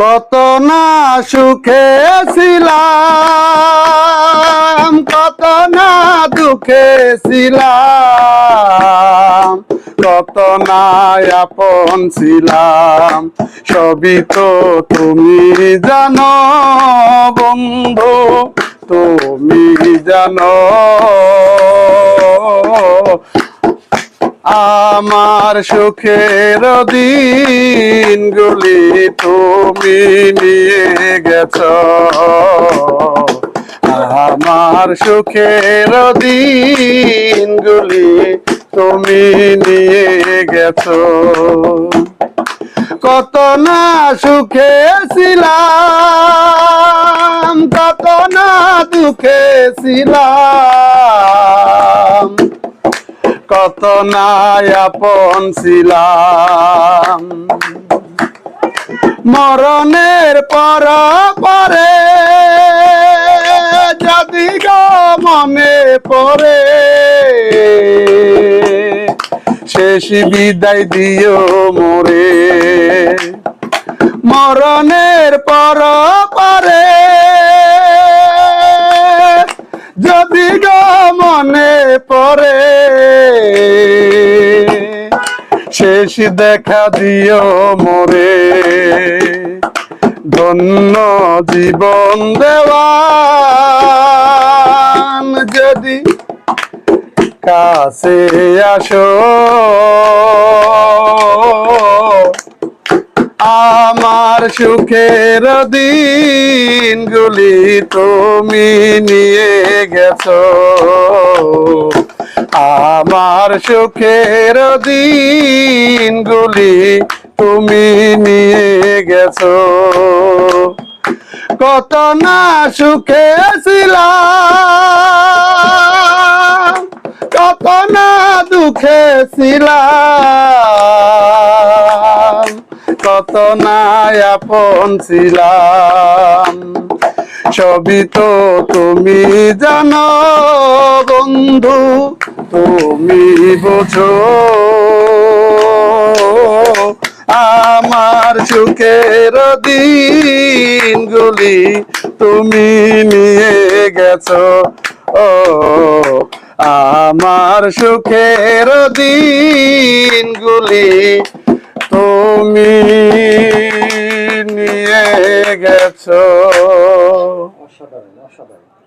কত না সুখে ছিলাম, কত না দুঃখে ছিলাম, কত না আপন ছিলাম, সবই তো তুমি জানো বন্ধু, তুমি জানো। আমার সুখের দিনগুলি তুমি নিয়ে গেছ, আমার সুখের দিনগুলি তুমি নিয়ে গেছ। কত না সুখে ছিলাম, কত না দুঃখে ছিলাম, কত না আপন ছিলাম। মরণের পর পরে যদি গো মনে পড়ে, শেষ বিদায় দিও মোরে। মরণের পর পরে যদি গো মনে পড়ে, শেষ দেখা দিও মোরে। ধন্য জীবন দেওয়ান যদি কাছে আসো, আমার সুখের দিনগুলি তুমি নিয়ে গেছো, আমার সুখের দিনগুলি তুমি নিয়ে গেছো। কত না সুখে ছিলাম, কত না দুঃখে ছিলাম, কত না আপন ছিলাম, সবই তো তুমি জানো বন্ধু, তুমি বোঝো। আমার সুখের দিনগুলি তুমি নিয়ে গেছো, ও আমার সুখের দিনগুলি তুমি নিয়ে গেছো। অসাধারণ অসাধারণ।